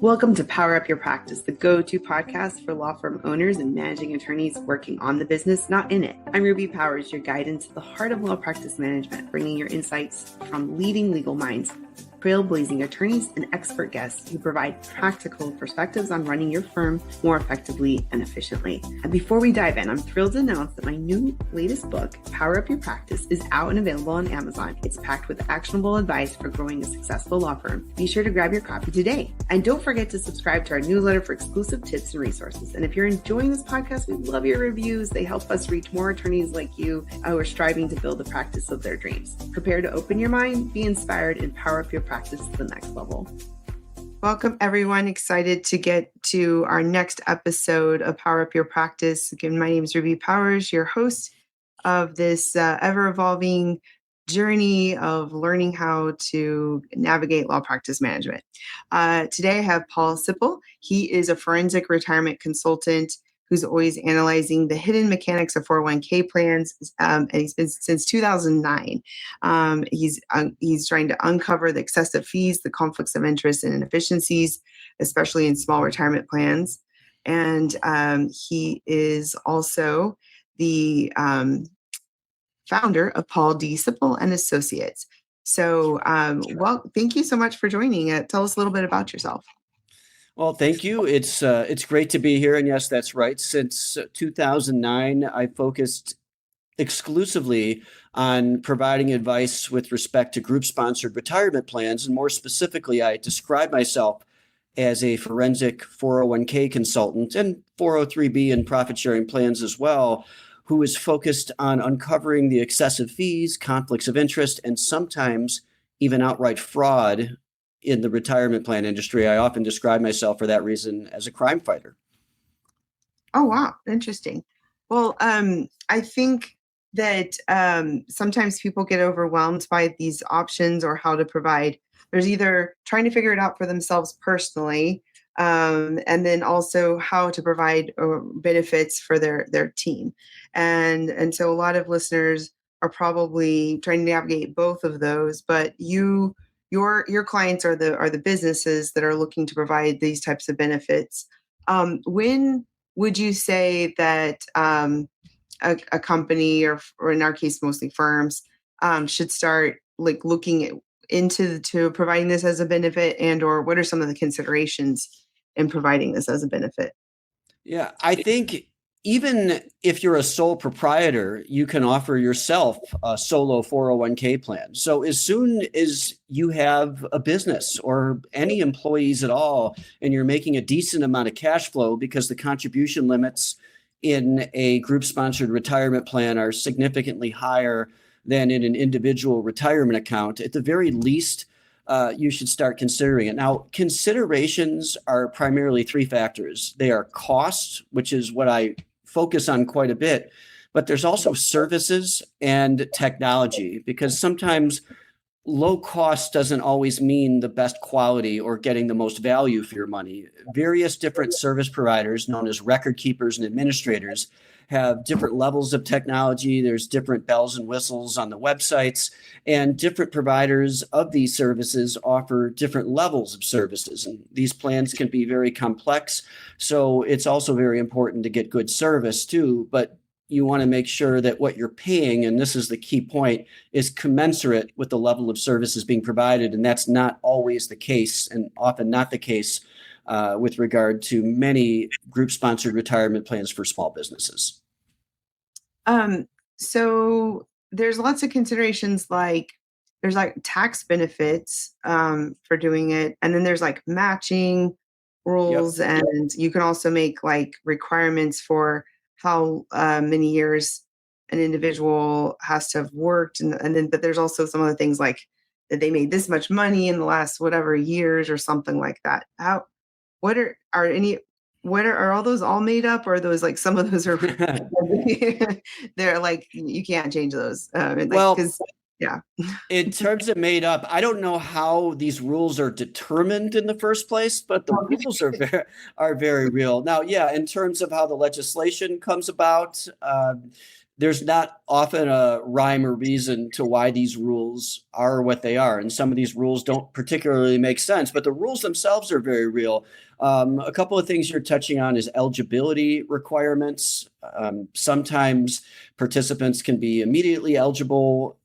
Welcome to Power Up Your Practice, the go-to podcast for law firm owners and managing attorneys working on the business, not in it. I'm Ruby Powers, your guide into the heart of law practice management, bringing your insights from leading legal minds, trailblazing attorneys, and expert guests who provide practical perspectives on running your firm more effectively and efficiently. And before we dive in, I'm thrilled to announce that my latest book, Power Up Your Practice, is out and available on Amazon. It's packed with actionable advice for growing a successful law firm. Be sure to grab your copy today. And don't forget to subscribe to our newsletter for exclusive tips and resources. And if you're enjoying this podcast, we love your reviews. They help us reach more attorneys like you who are striving to build the practice of their dreams. Prepare to open your mind, be inspired, and power up your practice to the next level. Welcome, everyone. Excited to get to our next episode of Power Up Your Practice. Again, my name is Ruby Powers, your host of this ever-evolving journey of learning how to navigate law practice management. Today, I have Paul Sippil. He is a forensic retirement consultant who's always analyzing the hidden mechanics of 401k plans, and he's been since 2009. He's trying to uncover the excessive fees, the conflicts of interest, and inefficiencies, especially in small retirement plans. And he is also the founder of Paul Sippil Associates. So, thank you so much for joining. Tell us a little bit about yourself. Well, thank you. It's great to be here. And yes, that's right. Since 2009, I focused exclusively on providing advice with respect to group-sponsored retirement plans. And more specifically, I describe myself as a forensic 401k consultant and 403b and profit-sharing plans as well, who is focused on uncovering the excessive fees, conflicts of interest, and sometimes even outright fraud in the retirement plan industry. I often describe myself for that reason as a crime fighter. Oh, wow. Interesting. Well, I think that sometimes people get overwhelmed by these options or how to provide. There's either trying to figure it out for themselves personally, and then also how to provide benefits for their team. And so a lot of listeners are probably trying to navigate both of those, but your clients are the businesses that are looking to provide these types of benefits. When would you say that a company, or in our case, mostly firms, should start looking into providing this as a benefit, and or what are some of the considerations in providing this as a benefit? Yeah, I think even if you're a sole proprietor, you can offer yourself a solo 401k plan. So as soon as you have a business or any employees at all, and you're making a decent amount of cash flow, because the contribution limits in a group-sponsored retirement plan are significantly higher than in an individual retirement account, at the very least, you should start considering it. Now, considerations are primarily three factors. They are costs, which is what I focus on quite a bit, but there's also services and technology, because sometimes low cost doesn't always mean the best quality or getting the most value for your money. Various different service providers, known as record keepers and administrators, have different levels of technology. There's different bells and whistles on the websites, and different providers of these services offer different levels of services. And these plans can be very complex. So it's also very important to get good service too, but you want to make sure that what you're paying, and this is the key point, is commensurate with the level of services being provided. And that's not always the case, and often not the case with regard to many group-sponsored retirement plans for small businesses. So there's lots of considerations, there's tax benefits for doing it. And then there's matching rules. Yep. And you can also make requirements for how many years an individual has to have worked. But there's also some other things that they made this much money in the last whatever years or something like that. Are all those all made up, or are those some of those are they're you can't change those? Yeah. In terms of made up, I don't know how these rules are determined in the first place, but the rules are very real. Now, yeah, in terms of how the legislation comes about, there's not often a rhyme or reason to why these rules are what they are. And some of these rules don't particularly make sense, but the rules themselves are very real. A couple of things you're touching on is eligibility requirements. Sometimes participants can be immediately eligible.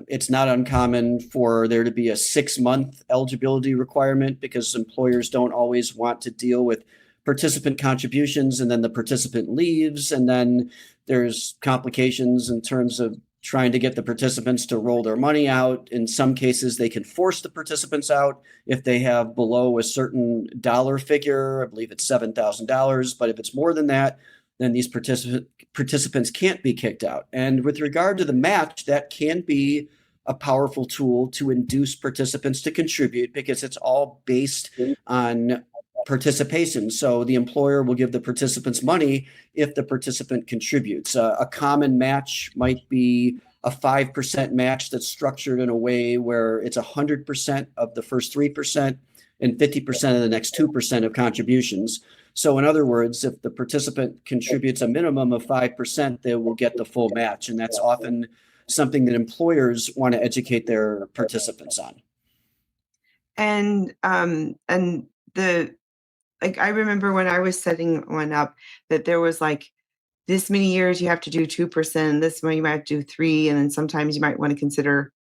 It's not uncommon for there to be a 6-month eligibility requirement because employers don't always want to deal with participant contributions, and then the participant leaves, and then there's complications in terms of trying to get the participants to roll their money out. In some cases, they can force the participants out if they have below a certain dollar figure. I believe it's $7,000, but if it's more than that, then these participants can't be kicked out. And with regard to the match, that can be a powerful tool to induce participants to contribute because it's all based on participation. So the employer will give the participants money if the participant contributes. A common match might be a 5% match that's structured in a way where it's 100% of the first 3% and 50% of the next 2% of contributions. So in other words, if the participant contributes a minimum of 5%, they will get the full match. And that's often something that employers want to educate their participants on. And I remember when I was setting one up that there was like this many years you have to do 2%, this one you might have to do 3%, and then sometimes you might want to consider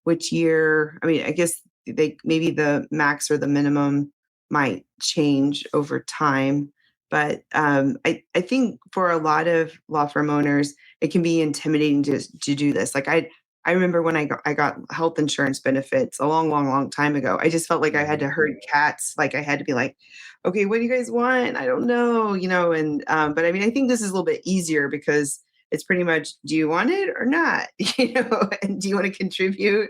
which year. I mean, I guess maybe the max or the minimum might change over time. But I think for a lot of law firm owners, it can be intimidating to do this. Like I remember when I got health insurance benefits a long time ago. I just felt like I had to herd cats. Like I had to be like, okay, what do you guys want? I don't know, and but I mean, I think this is a little bit easier because it's pretty much, do you want it or not? And do you want to contribute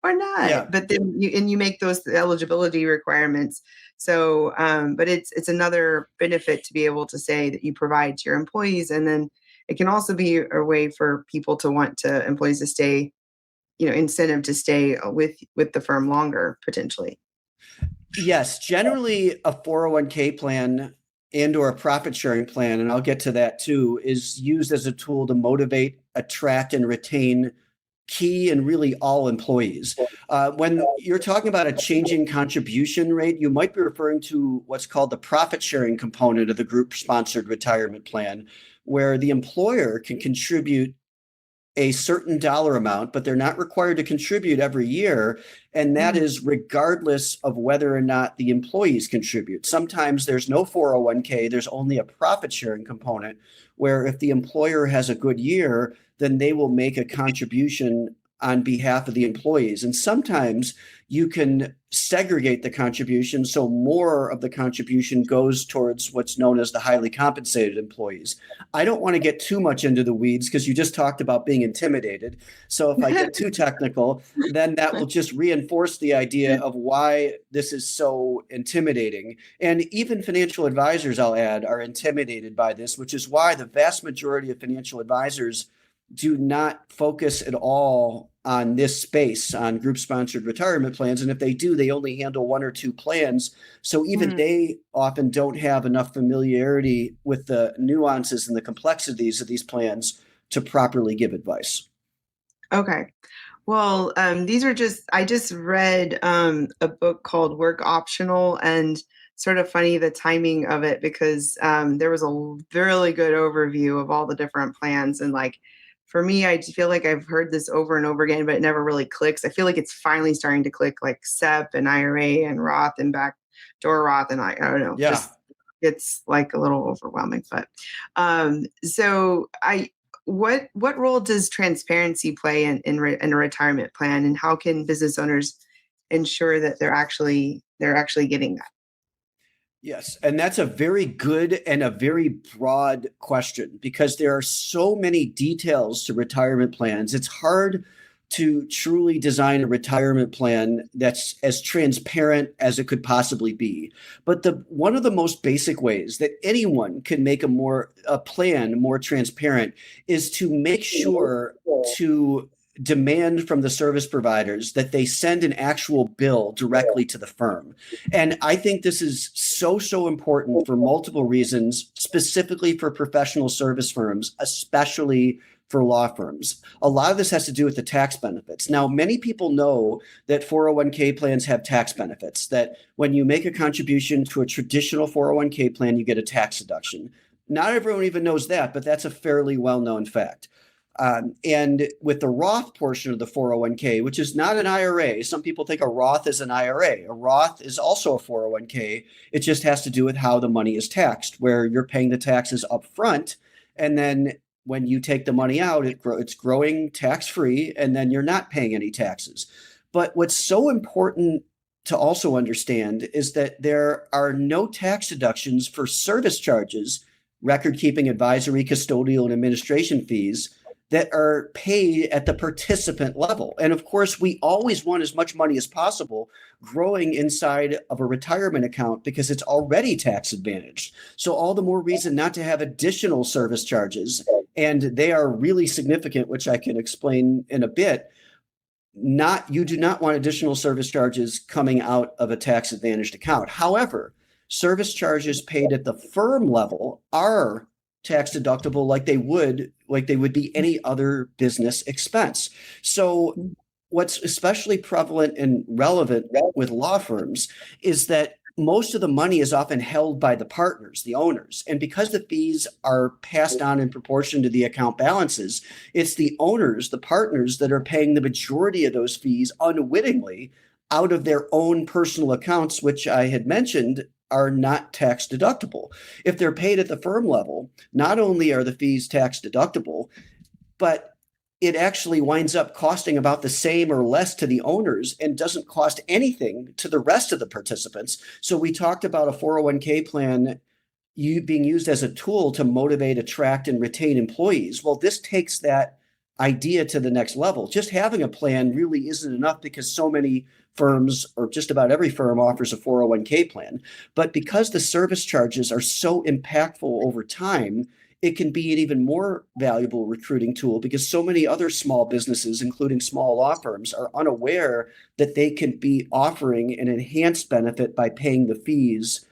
or not? Yeah. But then you make those eligibility requirements. So, but it's another benefit to be able to say that you provide to your employees. And then it can also be a way for people to want employees to stay, incentive to stay with the firm longer, potentially. Yes, generally a 401k plan and or a profit sharing plan, and I'll get to that too, is used as a tool to motivate, attract, and retain key and really all employees. When you're talking about a changing contribution rate, you might be referring to what's called the profit sharing component of the group sponsored retirement plan, where the employer can contribute a certain dollar amount, but they're not required to contribute every year. And that is regardless of whether or not the employees contribute. Sometimes there's no 401k, there's only a profit sharing component where if the employer has a good year, then they will make a contribution on behalf of the employees. And sometimes you can segregate the contribution so more of the contribution goes towards what's known as the highly compensated employees. I don't want to get too much into the weeds because you just talked about being intimidated. So if I get too technical, then that will just reinforce the idea of why this is so intimidating. And even financial advisors, I'll add, are intimidated by this, which is why the vast majority of financial advisors do not focus at all on this space, on group sponsored retirement plans. And if they do, they only handle 1 or 2 plans. So even they often don't have enough familiarity with the nuances and the complexities of these plans to properly give advice. Okay. Well, I just read a book called Work Optional, and sort of funny the timing of it because there was a really good overview of all the different plans. And like, for me, I feel like I've heard this over and over again, but it never really clicks. I feel like it's finally starting to click, like SEP and IRA and Roth and backdoor Roth. And I don't know, just it's like a little overwhelming, but what role does transparency play in a retirement plan, and how can business owners ensure that they're actually getting that? Yes, and that's a very good and a very broad question because there are so many details to retirement plans. It's hard to truly design a retirement plan that's as transparent as it could possibly be. But one of the most basic ways that anyone can make a plan more transparent is to make sure to demand from the service providers that they send an actual bill directly to the firm. And I think this is so important for multiple reasons, specifically for professional service firms, especially for law firms. A lot of this has to do with the tax benefits. Now, many people know that 401k plans have tax benefits, that when you make a contribution to a traditional 401k plan, you get a tax deduction. Not everyone even knows that, but that's a fairly well-known fact. And with the Roth portion of the 401k, which is not an IRA, some people think a Roth is an IRA. A Roth is also a 401k. It just has to do with how the money is taxed, where you're paying the taxes up front. And then when you take the money out, it's growing tax-free, and then you're not paying any taxes. But what's so important to also understand is that there are no tax deductions for service charges, record-keeping, advisory, custodial, and administration fees that are paid at the participant level. And of course, we always want as much money as possible growing inside of a retirement account because it's already tax advantaged. So all the more reason not to have additional service charges. And they are really significant, which I can explain in a bit. You do not want additional service charges coming out of a tax advantaged account. However, service charges paid at the firm level are tax deductible like they would be any other business expense. So what's especially prevalent and relevant with law firms is that most of the money is often held by the partners, the owners. And because the fees are passed on in proportion to the account balances, it's the owners, the partners, that are paying the majority of those fees unwittingly out of their own personal accounts, which I had mentioned are not tax deductible. If they're paid at the firm level, not only are the fees tax deductible, but it actually winds up costing about the same or less to the owners and doesn't cost anything to the rest of the participants. So we talked about a 401k plan being used as a tool to motivate, attract, and retain employees. Well, this takes that idea to the next level. Just having a plan really isn't enough because so many firms, or just about every firm, offers a 401k plan. But because the service charges are so impactful over time, it can be an even more valuable recruiting tool because so many other small businesses, including small law firms, are unaware that they can be offering an enhanced benefit by paying the fees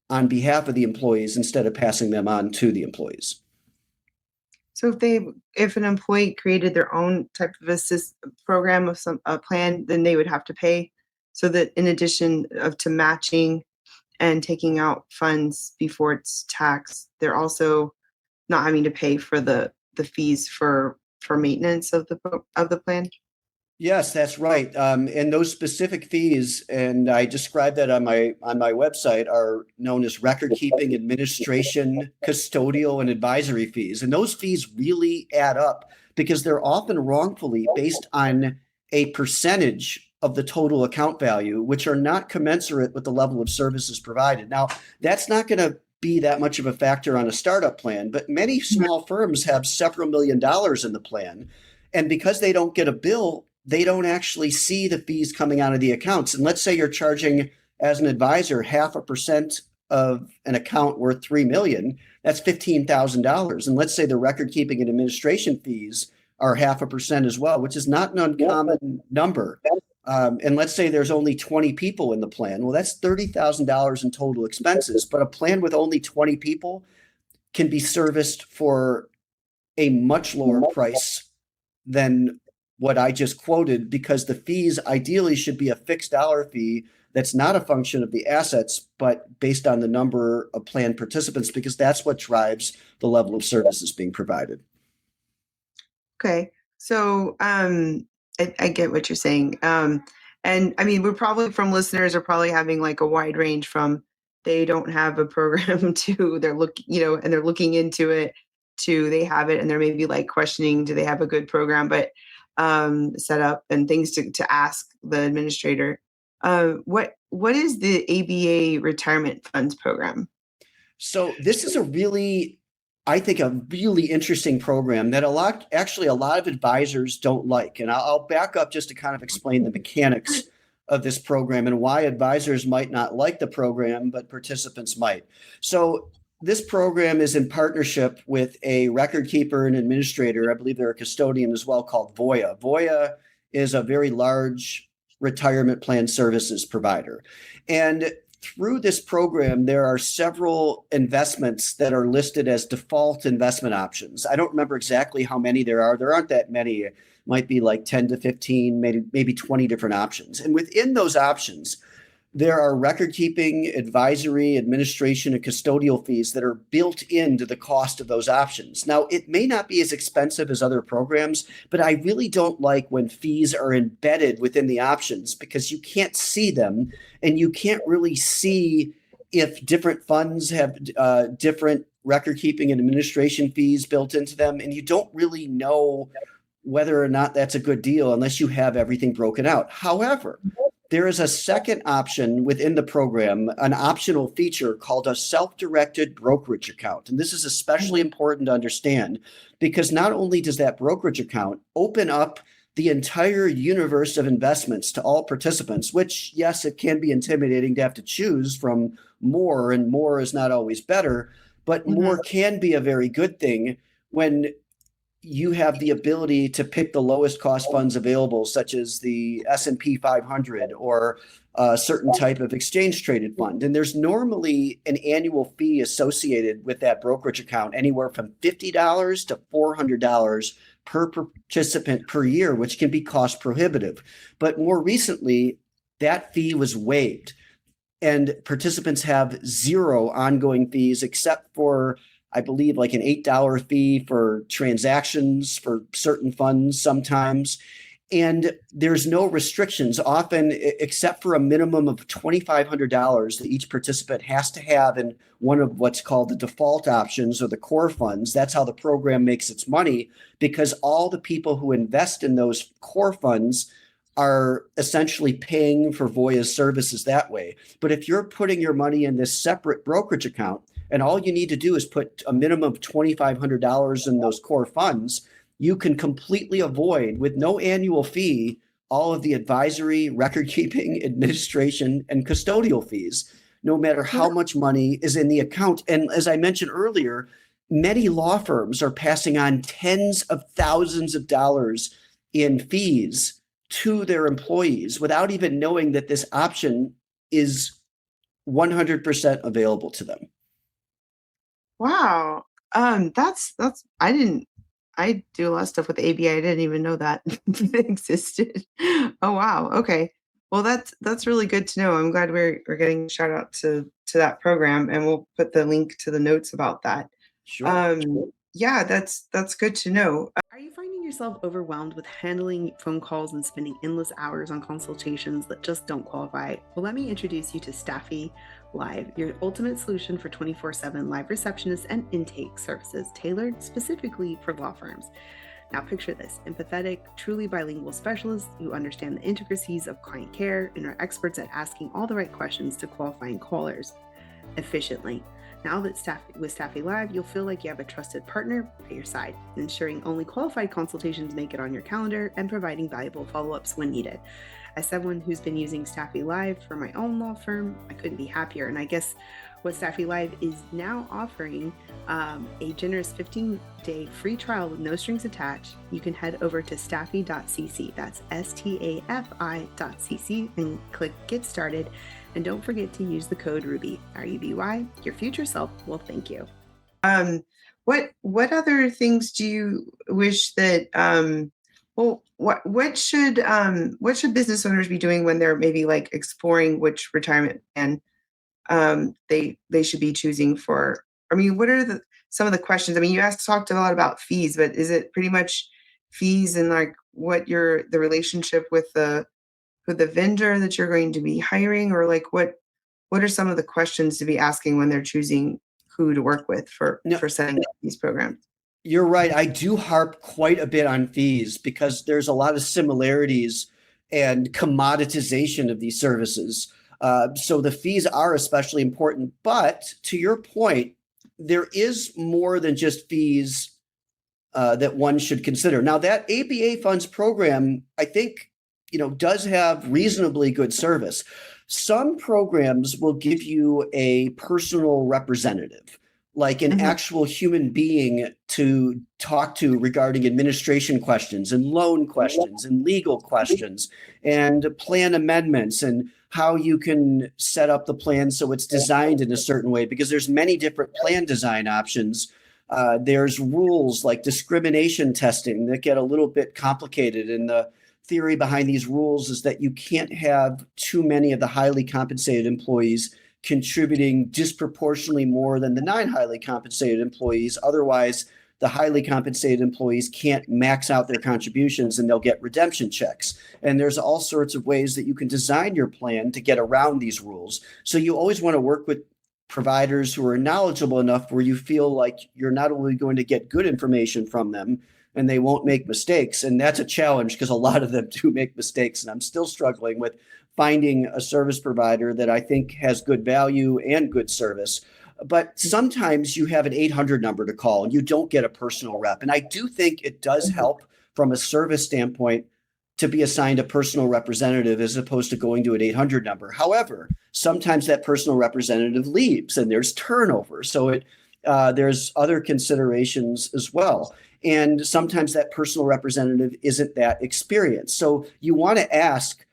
on behalf of the employees instead of passing them on to the employees. So if an employee created their own type of program of a plan, then they would have to pay. So that in addition to matching and taking out funds before it's taxed, they're also not having to pay for the fees for maintenance of the plan. Yes, that's right. And those specific fees, and I described that on my website, are known as record keeping, administration, custodial, and advisory fees. And those fees really add up because they're often wrongfully based on a percentage of the total account value, which are not commensurate with the level of services provided. Now, that's not going to be that much of a factor on a startup plan, but many small firms have several $1 million in the plan. And because they don't get a bill, they don't actually see the fees coming out of the accounts. And let's say you're charging, as an advisor, 0.5% of an account worth $3 million, that's $15,000. And let's say the record keeping and administration fees are 0.5% as well, which is not an uncommon number. And let's say there's only 20 people in the plan. Well, that's $30,000 in total expenses. But a plan with only 20 people can be serviced for a much lower price than what I just quoted, because the fees ideally should be a fixed dollar fee that's not a function of the assets, but based on the number of plan participants, because that's what drives the level of services being provided. Okay. So I get what you're saying. And I mean, we're probably, from listeners, are probably having like a wide range from they don't have a program to they're and they're looking into it, to they have it and they're maybe like questioning, do they have a good program, but set up, and things to ask the administrator. What is the ABA retirement funds program? So this is I think a really interesting program that a lot of advisors don't like. And I'll back up just to kind of explain the mechanics of this program and why advisors might not like the program, but participants might. So this program is in partnership with a record keeper and administrator. I believe they're a custodian as well, called Voya. Voya is a very large retirement plan services provider. And through this program, there are several investments that are listed as default investment options. I don't remember exactly how many there are. There aren't that many. It might be like 10 to 15, maybe 20 different options. And within those options, there are record keeping, advisory, administration, and custodial fees that are built into the cost of those options. Now, it may not be as expensive as other programs, but I really don't like when fees are embedded within the options because you can't see them and you can't really see if different funds have different record keeping and administration fees built into them. And you don't really know whether or not that's a good deal unless you have everything broken out. However, there is a second option within the program, an optional feature called a self-directed brokerage account. And this is especially important to understand because not only does that brokerage account open up the entire universe of investments to all participants, which, yes, it can be intimidating to have to choose from more, and more is not always better, but more can be a very good thing when you have the ability to pick the lowest cost funds available, such as the S&P 500 or a certain type of exchange traded fund. And there's normally an annual fee associated with that brokerage account, anywhere from $50 to $400 per participant per year, which can be cost prohibitive. But more recently, that fee was waived and participants have zero ongoing fees except for, I believe, like an $8 fee for transactions for certain funds sometimes. And there's no restrictions often except for a minimum of $2,500 that each participant has to have in one of what's called the default options or the core funds. That's how the program makes its money because all the people who invest in those core funds are essentially paying for Voya's services that way. But if you're putting your money in this separate brokerage account, and all you need to do is put a minimum of $2,500 in those core funds, you can completely avoid, with no annual fee, all of the advisory, record keeping, administration, and custodial fees, no matter how much money is in the account. And as I mentioned earlier, many law firms are passing on tens of thousands of dollars in fees to their employees without even knowing that this option is 100% available to them. Wow. That's I do a lot of stuff with ABA. I didn't even know that it existed. Oh wow. Okay. Well, that's really good to know. I'm glad we're getting a shout out to that program, and we'll put the link to the notes about that. Sure. Yeah, that's good to know. Are you finding yourself overwhelmed with handling phone calls and spending endless hours on consultations that just don't qualify? Well, let me introduce you to Staffy Live, your ultimate solution for 24/7 live receptionist and intake services tailored specifically for law firms. Now picture this: empathetic, truly bilingual specialists who understand the intricacies of client care and are experts at asking all the right questions to qualifying callers efficiently. Now that with Staffy Live, you'll feel like you have a trusted partner by your side, ensuring only qualified consultations make it on your calendar and providing valuable follow-ups when needed. As someone who's been using Staffy Live for my own law firm, I couldn't be happier. And I guess what Staffy Live is now offering, a generous 15-day free trial with no strings attached. You can head over to staffy.cc. That's stafi.cc and click Get Started. And don't forget to use the code RUBY, RUBY. Your future self will thank you. What other things do you wish that what should business owners be doing when they're maybe like exploring which retirement plan they should be choosing for? I mean, what are some of the questions? I mean, you talked a lot about fees, but is it pretty much fees and like what the relationship with the vendor that you're going to be hiring, or like what are some of the questions to be asking when they're choosing who to work with for setting up these programs? You're right. I do harp quite a bit on fees because there's a lot of similarities and commoditization of these services. So the fees are especially important. But to your point, there is more than just fees that one should consider. Now, that ABA funds program, I think, does have reasonably good service. Some programs will give you a personal representative, like an actual human being to talk to regarding administration questions and loan questions and legal questions and plan amendments and how you can set up the plan so it's designed in a certain way, because there's many different plan design options. There's rules like discrimination testing that get a little bit complicated. And the theory behind these rules is that you can't have too many of the highly compensated employees contributing disproportionately more than the non-highly compensated employees. Otherwise, the highly compensated employees can't max out their contributions and they'll get redemption checks. And there's all sorts of ways that you can design your plan to get around these rules. So you always want to work with providers who are knowledgeable enough where you feel like you're not only going to get good information from them and they won't make mistakes. And that's a challenge because a lot of them do make mistakes. And I'm still struggling with finding a service provider that I think has good value and good service. But sometimes you have an 800 number to call and you don't get a personal rep. And I do think it does help from a service standpoint to be assigned a personal representative as opposed to going to an 800 number. However, sometimes that personal representative leaves and there's turnover. So there's other considerations as well. And sometimes that personal representative isn't that experienced. So you want to ask,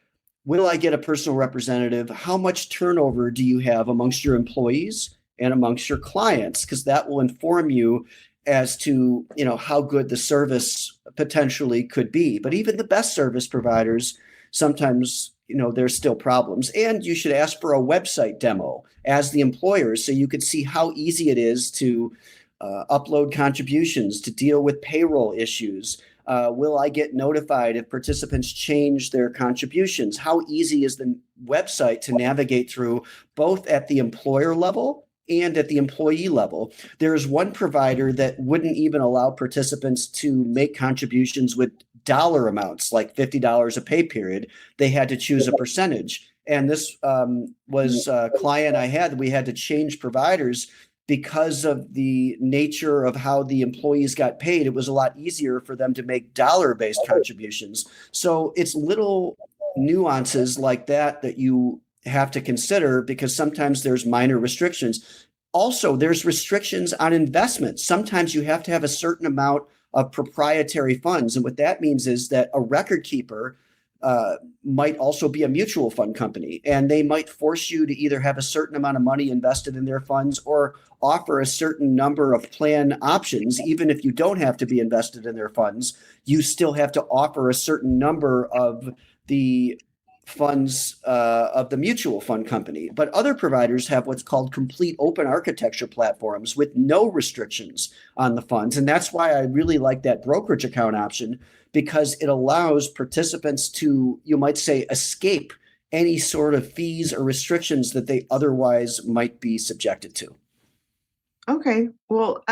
will I get a personal representative? How much turnover do you have amongst your employees and amongst your clients? Because that will inform you as to, how good the service potentially could be. But even the best service providers, sometimes, there's still problems. And you should ask for a website demo as the employer so you could see how easy it is to upload contributions, to deal with payroll issues. Will I get notified if participants change their contributions? How easy is the website to navigate through, both at the employer level and at the employee level? There is one provider that wouldn't even allow participants to make contributions with dollar amounts, like $50 a pay period. They had to choose a percentage. And this was a client I had. We had to change providers because of the nature of how the employees got paid. It was a lot easier for them to make dollar-based contributions. So it's little nuances like that you have to consider, because sometimes there's minor restrictions. Also, there's restrictions on investments. Sometimes you have to have a certain amount of proprietary funds. And what that means is that a record keeper might also be a mutual fund company, and they might force you to either have a certain amount of money invested in their funds or offer a certain number of plan options. Even if you don't have to be invested in their funds, you still have to offer a certain number of the funds of the mutual fund company. But other providers have what's called complete open architecture platforms with no restrictions on the funds. And that's why I really like that brokerage account option, because it allows participants to, you might say, escape any sort of fees or restrictions that they otherwise might be subjected to. Okay. Well,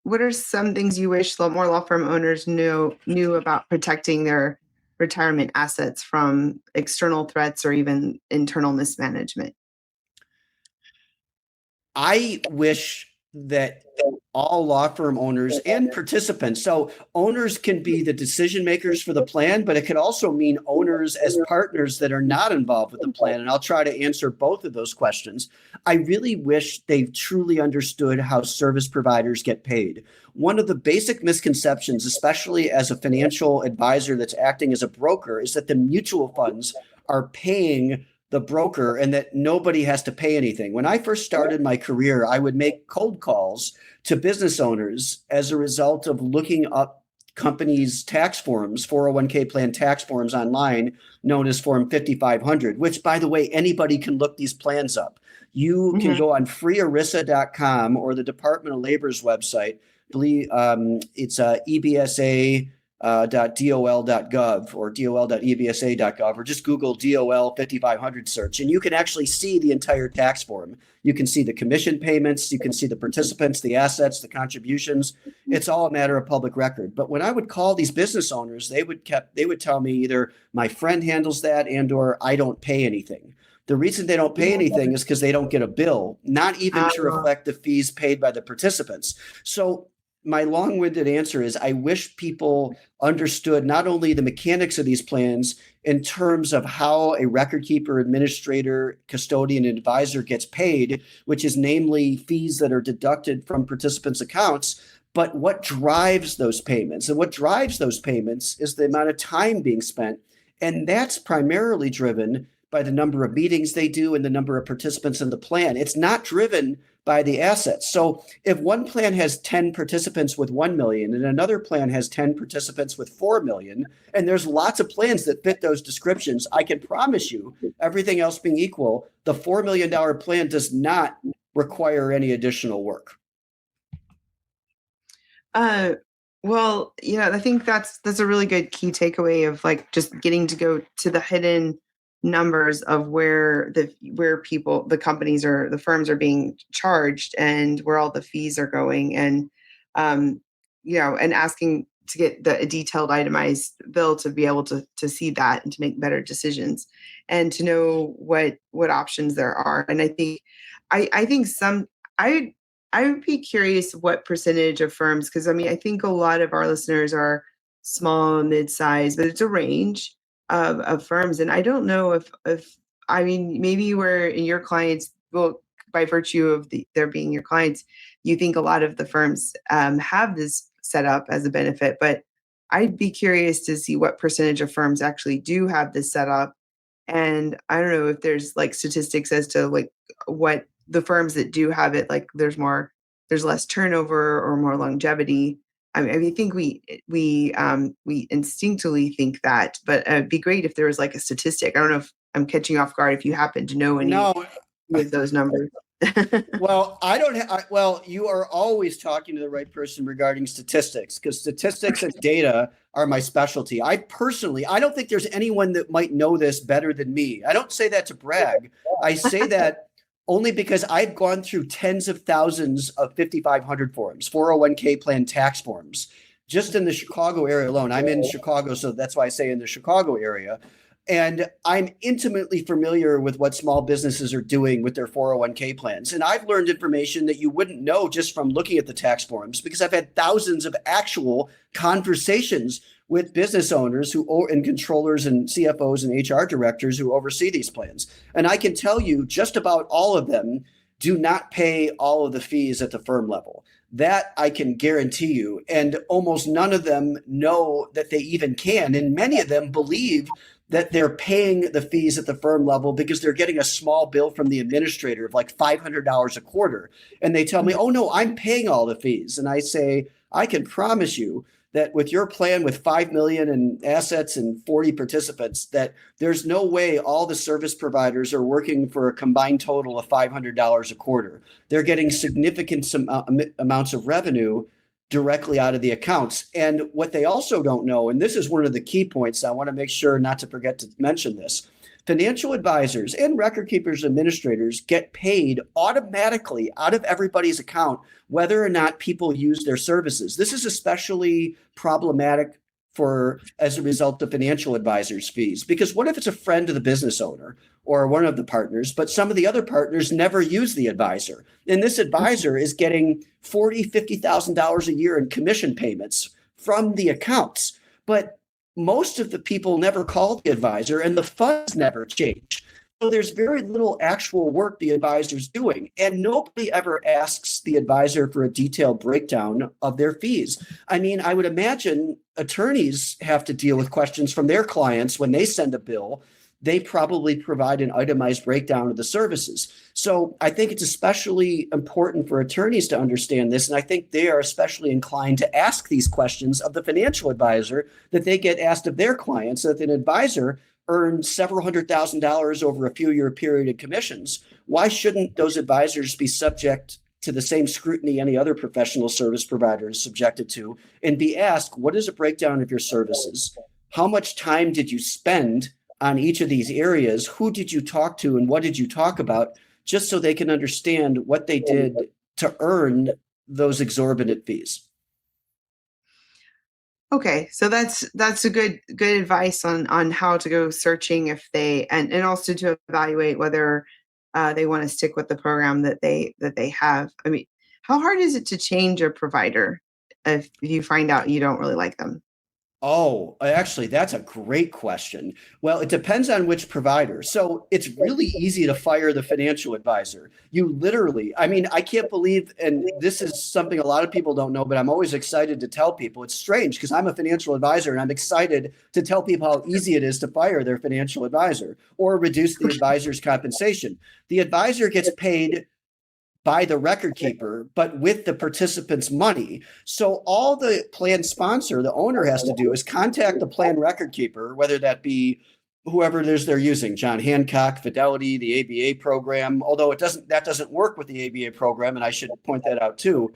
what are some things you wish more law firm owners knew about protecting their retirement assets from external threats or even internal mismanagement? I wish that all law firm owners and participants, so owners can be the decision makers for the plan, but it could also mean owners as partners that are not involved with the plan. And I'll try to answer both of those questions. I really wish they truly understood how service providers get paid. One of the basic misconceptions, especially as a financial advisor that's acting as a broker, is that the mutual funds are paying the broker and that nobody has to pay anything. When I first started my career, I would make cold calls to business owners as a result of looking up companies' tax forms, 401k plan tax forms online, known as Form 5500, which, by the way, anybody can look these plans up. You can go on freearisa.com or the Department of Labor's website. I believe it's EBSA. .dol.gov or dol.ebsa.gov, or just Google DOL 5500 search, and you can actually see the entire tax form. You can see the commission payments, you can see the participants, the assets, the contributions. It's all a matter of public record. But when I would call these business owners, they would tell me either my friend handles that and or I don't pay anything. The reason they don't pay anything is because they don't get a bill, not even to reflect the fees paid by the participants. So my long-winded answer is I wish people understood not only the mechanics of these plans in terms of how a record keeper, administrator, custodian, and advisor gets paid, which is namely fees that are deducted from participants' accounts, but what drives those payments. And what drives those payments is the amount of time being spent. And that's primarily driven by the number of meetings they do and the number of participants in the plan. It's not driven by the assets. So if one plan has 10 participants with 1 million and another plan has 10 participants with 4 million, and there's lots of plans that fit those descriptions, I can promise you, everything else being equal, the $4 million plan does not require any additional work. Well, I think that's a really good key takeaway of like just getting to go to the hidden numbers of where people, the companies or the firms are being charged and where all the fees are going, and and asking to get a detailed itemized bill to be able to see that and to make better decisions and to know what options there are. And I think I would be curious what percentage of firms, because I think a lot of our listeners are small, mid-sized, but it's a range of firms. And I don't know if maybe where in your clients, well, by virtue of their being your clients, you think a lot of the firms have this set up as a benefit, but I'd be curious to see what percentage of firms actually do have this set up. And I don't know if there's like statistics as to like what the firms that do have it, like there's less turnover or more longevity. I think we instinctually think that, but it'd be great if there was like a statistic. I don't know if I'm catching you off guard, if you happen to know any of those numbers. Well, you are always talking to the right person regarding statistics, because statistics and data are my specialty. I don't think there's anyone that might know this better than me. I don't say that to brag. I say that only because I've gone through tens of thousands of 5,500 forms, 401k plan tax forms, just in the Chicago area alone. I'm in Chicago, so that's why I say in the Chicago area. And I'm intimately familiar with what small businesses are doing with their 401k plans. And I've learned information that you wouldn't know just from looking at the tax forms, because I've had thousands of actual conversations with business owners and controllers and CFOs and HR directors who oversee these plans. And I can tell you just about all of them do not pay all of the fees at the firm level. That I can guarantee you. And almost none of them know that they even can. And many of them believe that they're paying the fees at the firm level because they're getting a small bill from the administrator of like $500 a quarter. And they tell me, oh no, I'm paying all the fees. And I say, I can promise you that with your plan with 5 million in assets and 40 participants, that there's no way all the service providers are working for a combined total of $500 a quarter. They're getting significant amounts of revenue directly out of the accounts. And what they also don't know, and this is one of the key points, I want to make sure not to forget to mention this, financial advisors and record keepers, administrators get paid automatically out of everybody's account, whether or not people use their services. This is especially problematic as a result of financial advisors' fees, because what if it's a friend of the business owner or one of the partners, but some of the other partners never use the advisor, and this advisor is getting $40,000, $50,000 a year in commission payments from the accounts, but most of the people never call the advisor and the funds never change. So there's very little actual work the advisor's doing, and nobody ever asks the advisor for a detailed breakdown of their fees. I mean, I would imagine attorneys have to deal with questions from their clients when they send a bill. They probably provide an itemized breakdown of the services. So I think it's especially important for attorneys to understand this. And I think they are especially inclined to ask these questions of the financial advisor that they get asked of their clients. So if an advisor earns several $100,000 over a few year period in commissions, why shouldn't those advisors be subject to the same scrutiny any other professional service provider is subjected to, and be asked, what is a breakdown of your services? How much time did you spend on each of these areas? Who did you talk to and what did you talk about? Just so they can understand what they did to earn those exorbitant fees. Okay, so that's a good advice on how to go searching if they and also to evaluate whether they want to stick with the program that they have. I mean, how hard is it to change a provider? if you find out you don't really like them? Oh, actually, that's a great question. Well, it depends on which provider. So it's really easy to fire the financial advisor. You literally, I mean, I can't believe, and this is something a lot of people don't know, but I'm always excited to tell people. It's strange because I'm a financial advisor and I'm excited to tell people how easy it is to fire their financial advisor or reduce the advisor's compensation. The advisor gets paid by the record keeper, but with the participant's money. So all the plan sponsor, the owner, has to do is contact the plan record keeper, whether that be whoever it is they're using, John Hancock, Fidelity, the ABA program, although that doesn't work with the ABA program, and I should point that out too,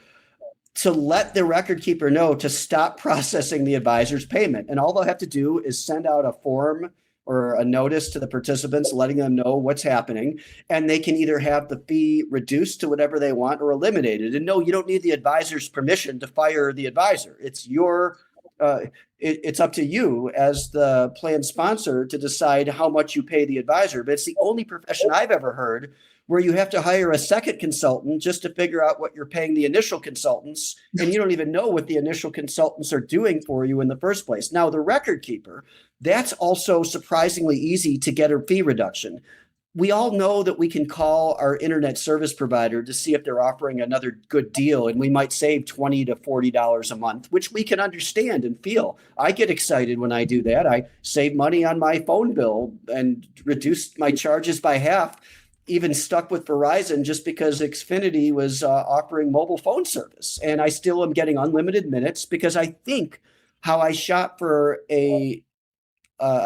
to let the record keeper know to stop processing the advisor's payment. And all they'll have to do is send out a form or a notice to the participants letting them know what's happening. And they can either have the fee reduced to whatever they want or eliminated. And no, you don't need the advisor's permission to fire the advisor. It's it's up to you as the plan sponsor to decide how much you pay the advisor. But it's the only profession I've ever heard where you have to hire a second consultant just to figure out what you're paying the initial consultants, and you don't even know what the initial consultants are doing for you in the first place. Now, the record keeper, that's also surprisingly easy to get a fee reduction. We all know that we can call our internet service provider to see if they're offering another good deal, and we might save $20 to $40 a month, which we can understand and feel. I get excited when I do that. I save money on my phone bill and reduce my charges by half. Even stuck with Verizon just because Xfinity was offering mobile phone service. And I still am getting unlimited minutes because I think how I shop for a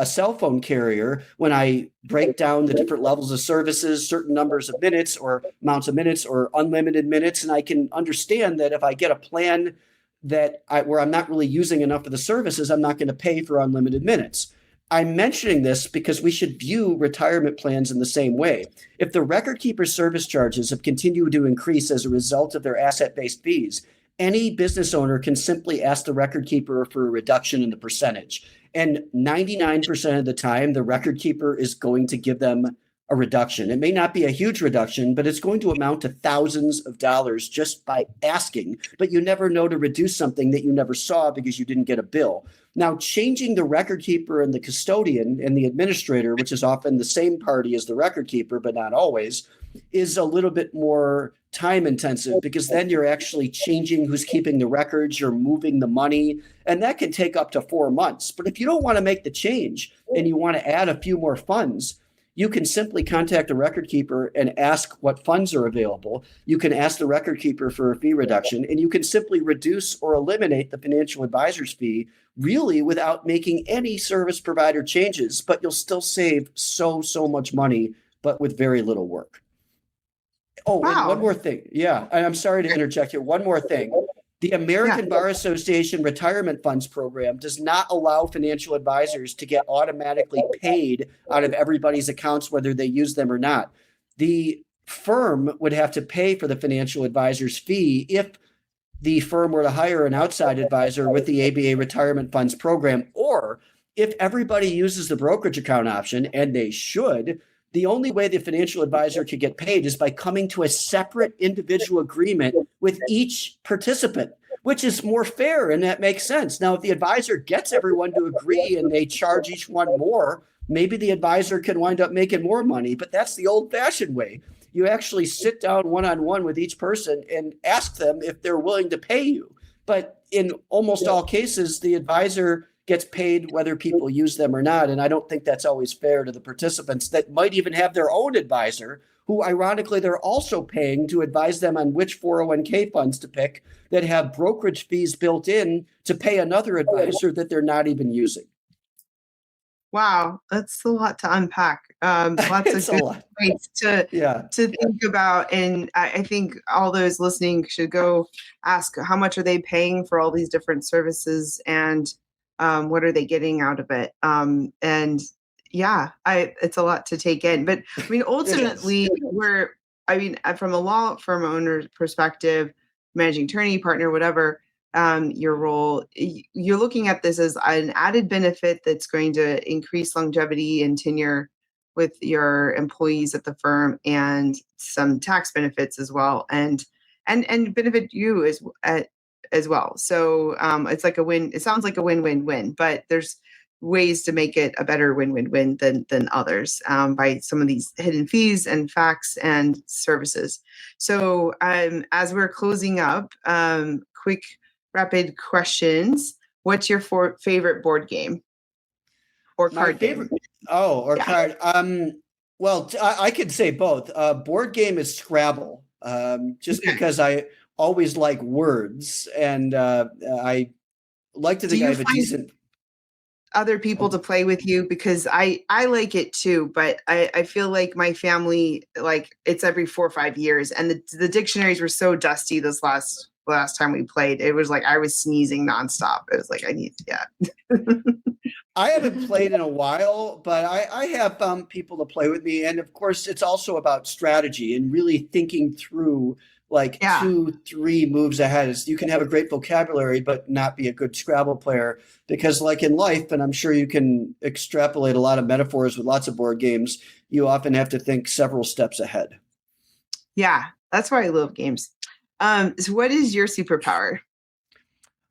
cell phone carrier, when I break down the different levels of services, certain numbers of minutes or amounts of minutes or unlimited minutes, and I can understand that if I get a plan where I'm not really using enough of the services, I'm not going to pay for unlimited minutes. I'm mentioning this because we should view retirement plans in the same way. If the record keeper service charges have continued to increase as a result of their asset-based fees, any business owner can simply ask the record keeper for a reduction in the percentage. And 99% of the time, the record keeper is going to give them a reduction. It may not be a huge reduction, but it's going to amount to thousands of dollars just by asking. But you never know to reduce something that you never saw because you didn't get a bill. Now, changing the record keeper and the custodian and the administrator, which is often the same party as the record keeper, but not always, is a little bit more time intensive because then you're actually changing who's keeping the records, you're moving the money, and that can take up to 4 months. But if you don't want to make the change and you want to add a few more funds, you can simply contact the record keeper and ask what funds are available. You can ask the record keeper for a fee reduction, and you can simply reduce or eliminate the financial advisor's fee really without making any service provider changes, but you'll still save so much money, but with very little work. Oh, wow. And one more thing. Yeah, I'm sorry to interject here. One more thing. The American Bar Association Retirement Funds Program does not allow financial advisors to get automatically paid out of everybody's accounts, whether they use them or not. The firm would have to pay for the financial advisor's fee if the firm were to hire an outside advisor with the ABA Retirement Funds Program, or if everybody uses the brokerage account option, and they should. The only way the financial advisor could get paid is by coming to a separate individual agreement with each participant, which is more fair, and that makes sense. Now, if the advisor gets everyone to agree and they charge each one more, maybe the advisor can wind up making more money, but that's the old-fashioned way. You actually sit down one-on-one with each person and ask them if they're willing to pay you. But in almost all cases, the advisor gets paid whether people use them or not. And I don't think that's always fair to the participants that might even have their own advisor, who ironically they're also paying to advise them on which 401k funds to pick that have brokerage fees built in to pay another advisor that they're not even using. Wow, that's a lot to unpack. Lots of good points to think about. And I think all those listening should go ask, how much are they paying for all these different services, and what are they getting out of it? And it's a lot to take in. But I mean, ultimately, from a law firm owner's perspective, managing attorney, partner, whatever, your role, you're looking at this as an added benefit that's going to increase longevity and tenure with your employees at the firm, and some tax benefits as well, and benefit you as well. So it's like a win. It sounds like a win-win-win, but there's ways to make it a better win-win-win than others by some of these hidden fees and facts and services. So as we're closing up, quick rapid questions. What's your favorite board game or card game? Card. Well, I could say both. Board game is Scrabble, just because I always like words, and I like to think I have a decent other people to play with you, because I like it too, but I feel like my family, like, it's every 4 or 5 years, and the dictionaries were so dusty this last time we played. It was like I was sneezing nonstop. It was like I haven't played in a while, but I have found people to play with me. And of course, it's also about strategy and really thinking through like 2-3 moves ahead. You can have a great vocabulary, but not be a good Scrabble player, because like in life, and I'm sure you can extrapolate a lot of metaphors with lots of board games, you often have to think several steps ahead. Yeah, that's why I love games. So what is your superpower?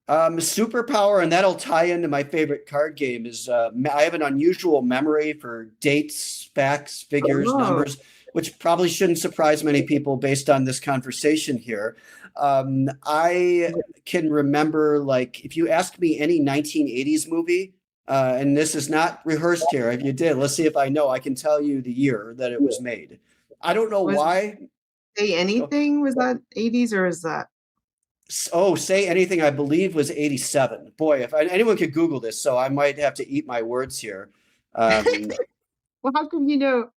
Superpower, and that'll tie into my favorite card game, is I have an unusual memory for dates, facts, figures, numbers, which probably shouldn't surprise many people based on this conversation here. I can remember, like, if you ask me any 1980s movie, and this is not rehearsed here. If you did, let's see if I know. I can tell you the year that it was made. I don't know why. Say Anything, was that 80s or is that? Oh, Say Anything, I believe, was 87. Boy, if anyone could Google this, so I might have to eat my words here. Well, how come you know?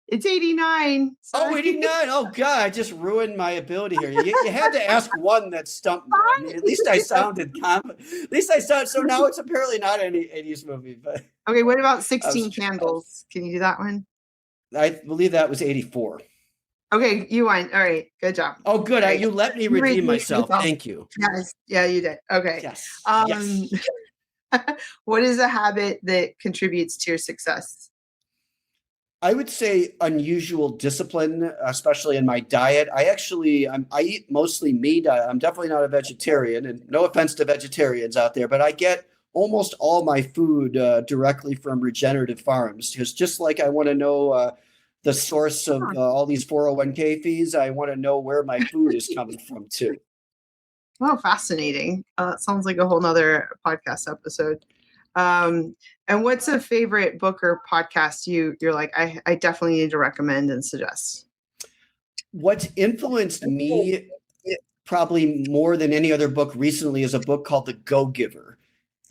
It's 89. Sorry. Oh, 89. Oh, God, I just ruined my ability here. You had to ask one that stumped me. I mean, at least I sounded confident. At least I sounded, so now it's apparently not any 80s movie. But okay, what about 16 Candles? Can you do that one? I believe that was 84. Okay, you won. All right, good job. Oh, good. You let me redeem myself. Thank you. Yes, yeah, you did. Okay. Yes. What is a habit that contributes to your success? I would say unusual discipline, especially in my diet. I eat mostly meat. I'm definitely not a vegetarian, and no offense to vegetarians out there, but I get almost all my food directly from regenerative farms, because just like I want to know the source of all these 401k fees, I want to know where my food is coming from too. Wow, fascinating. Sounds like a whole nother podcast episode. And what's a favorite book or podcast you're like, I definitely need to recommend and suggest? What influenced me probably more than any other book recently is a book called The Go-Giver.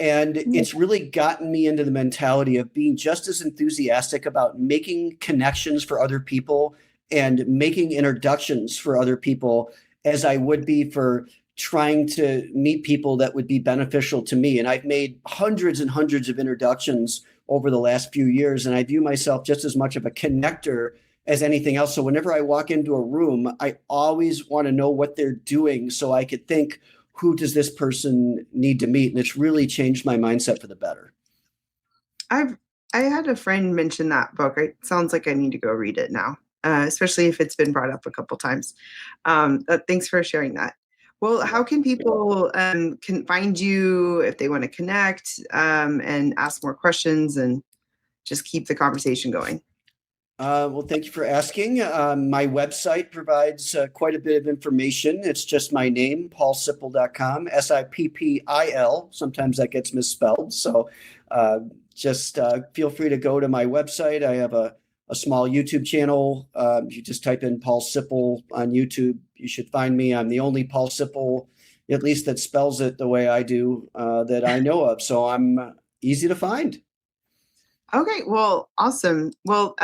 And it's really gotten me into the mentality of being just as enthusiastic about making connections for other people and making introductions for other people as I would be for trying to meet people that would be beneficial to me. And I've made hundreds and hundreds of introductions over the last few years, and I view myself just as much of a connector as anything else. So whenever I walk into a room, I always want to know what they're doing so I could think, who does this person need to meet? And it's really changed my mindset for the better. I had a friend mention that book. It sounds like I need to go read it now, especially if it's been brought up a couple times. Thanks for sharing that. Well, how can people can find you if they want to connect and ask more questions and just keep the conversation going? Well, thank you for asking. My website provides quite a bit of information. It's just my name, paulsippil.com, Sippil. Sometimes that gets misspelled. So just feel free to go to my website. I have a small YouTube channel. You just type in Paul Sippil on YouTube. You should find me. I'm the only Paul Sippil, at least that spells it the way I do, that I know of. So I'm easy to find. Okay, well, awesome. Well,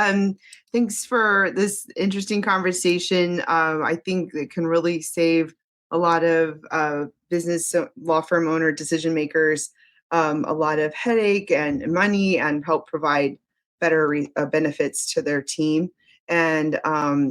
thanks for this interesting conversation. I think it can really save a lot of business law firm owner decision makers a lot of headache and money, and help provide better benefits to their team. And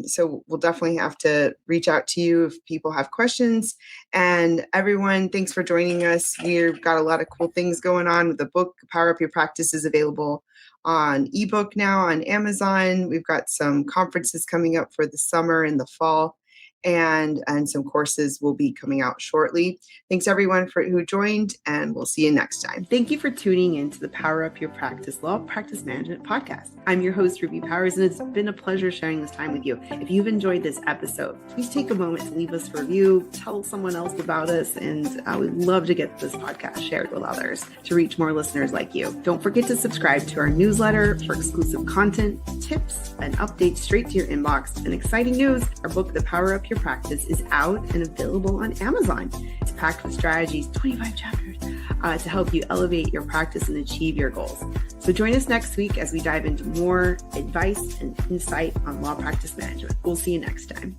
so we'll definitely have to reach out to you if people have questions. And everyone, thanks for joining us. We've got a lot of cool things going on. The book, Power Up Your Practice, is available on ebook now on Amazon. We've got some conferences coming up for the summer and the fall. and some courses will be coming out shortly. Thanks everyone who joined, and we'll see you next time. Thank you for tuning in to the Power Up Your Practice Law Practice Management podcast. I'm your host, Ruby Powers, and it's been a pleasure sharing this time with you. If you've enjoyed this episode, please take a moment to leave us a review, tell someone else about us, and we'd love to get this podcast shared with others to reach more listeners like you. Don't forget to subscribe to our newsletter for exclusive content, tips, and updates straight to your inbox. And exciting news, our book, The Power Up Your Practice, is out and available on Amazon. It's packed with strategies, 25 chapters, to help you elevate your practice and achieve your goals. So join us next week as we dive into more advice and insight on law practice management. We'll see you next time.